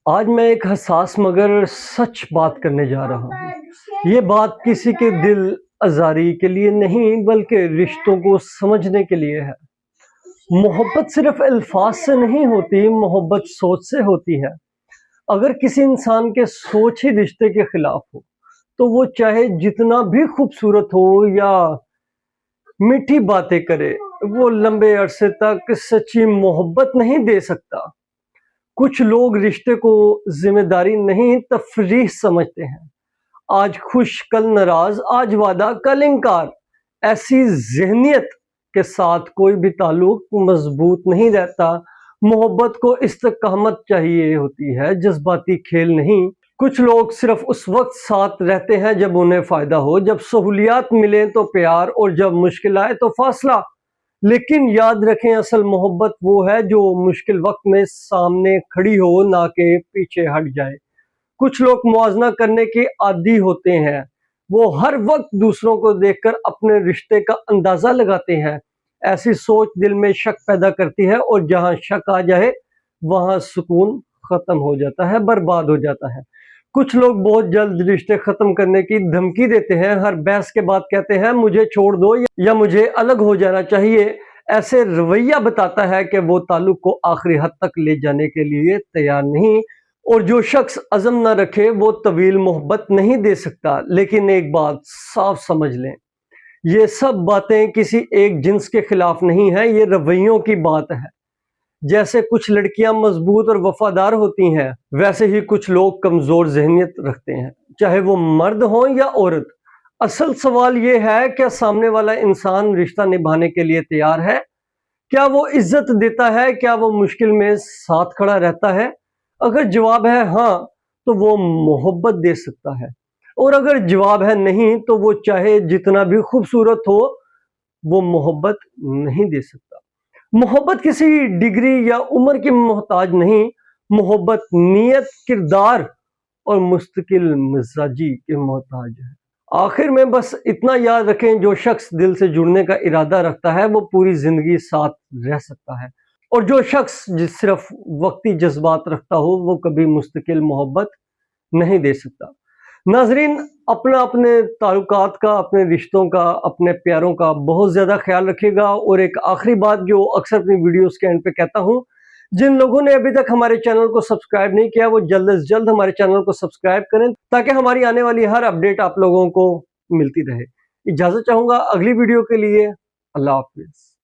آج میں ایک حساس مگر سچ بات کرنے جا رہا ہوں۔ یہ بات کسی کے دل آزاری کے لیے نہیں بلکہ رشتوں کو سمجھنے کے لیے ہے۔ محبت صرف الفاظ سے نہیں ہوتی، محبت سوچ سے ہوتی ہے۔ اگر کسی انسان کے سوچ ہی رشتے کے خلاف ہو تو وہ چاہے جتنا بھی خوبصورت ہو یا میٹھی باتیں کرے، وہ لمبے عرصے تک سچی محبت نہیں دے سکتا۔ کچھ لوگ رشتے کو ذمہ داری نہیں تفریح سمجھتے ہیں۔ آج خوش کل ناراض، آج وعدہ کل انکار۔ ایسی ذہنیت کے ساتھ کوئی بھی تعلق مضبوط نہیں رہتا۔ محبت کو استقامت چاہیے ہوتی ہے، جذباتی کھیل نہیں۔ کچھ لوگ صرف اس وقت ساتھ رہتے ہیں جب انہیں فائدہ ہو، جب سہولیات ملیں تو پیار اور جب مشکل آئے تو فاصلہ۔ لیکن یاد رکھیں، اصل محبت وہ ہے جو مشکل وقت میں سامنے کھڑی ہو، نہ کہ پیچھے ہٹ جائے۔ کچھ لوگ موازنہ کرنے کے عادی ہوتے ہیں۔ وہ ہر وقت دوسروں کو دیکھ کر اپنے رشتے کا اندازہ لگاتے ہیں۔ ایسی سوچ دل میں شک پیدا کرتی ہے، اور جہاں شک آ جائے وہاں سکون ختم ہو جاتا ہے، برباد ہو جاتا ہے۔ کچھ لوگ بہت جلد رشتے ختم کرنے کی دھمکی دیتے ہیں۔ ہر بحث کے بعد کہتے ہیں مجھے چھوڑ دو یا مجھے الگ ہو جانا چاہیے۔ ایسے رویہ بتاتا ہے کہ وہ تعلق کو آخری حد تک لے جانے کے لیے تیار نہیں، اور جو شخص عزم نہ رکھے وہ طویل محبت نہیں دے سکتا۔ لیکن ایک بات صاف سمجھ لیں، یہ سب باتیں کسی ایک جنس کے خلاف نہیں ہیں، یہ رویوں کی بات ہے۔ جیسے کچھ لڑکیاں مضبوط اور وفادار ہوتی ہیں، ویسے ہی کچھ لوگ کمزور ذہنیت رکھتے ہیں، چاہے وہ مرد ہوں یا عورت۔ اصل سوال یہ ہے، کیا سامنے والا انسان رشتہ نبھانے کے لیے تیار ہے؟ کیا وہ عزت دیتا ہے؟ کیا وہ مشکل میں ساتھ کھڑا رہتا ہے؟ اگر جواب ہے ہاں تو وہ محبت دے سکتا ہے، اور اگر جواب ہے نہیں تو وہ چاہے جتنا بھی خوبصورت ہو، وہ محبت نہیں دے سکتا۔ محبت کسی ڈگری یا عمر کی محتاج نہیں، محبت نیت، کردار اور مستقل مزاجی کے محتاج ہے۔ آخر میں بس اتنا یاد رکھیں، جو شخص دل سے جڑنے کا ارادہ رکھتا ہے وہ پوری زندگی ساتھ رہ سکتا ہے، اور جو شخص صرف وقتی جذبات رکھتا ہو وہ کبھی مستقل محبت نہیں دے سکتا۔ ناظرین، اپنے تعلقات کا، اپنے رشتوں کا، اپنے پیاروں کا بہت زیادہ خیال رکھیے گا۔ اور ایک آخری بات جو اکثر اپنی ویڈیوز کے اینڈ پہ کہتا ہوں، جن لوگوں نے ابھی تک ہمارے چینل کو سبسکرائب نہیں کیا وہ جلد از جلد ہمارے چینل کو سبسکرائب کریں، تاکہ ہماری آنے والی ہر اپڈیٹ آپ لوگوں کو ملتی رہے۔ اجازت چاہوں گا اگلی ویڈیو کے لیے۔ اللہ حافظ۔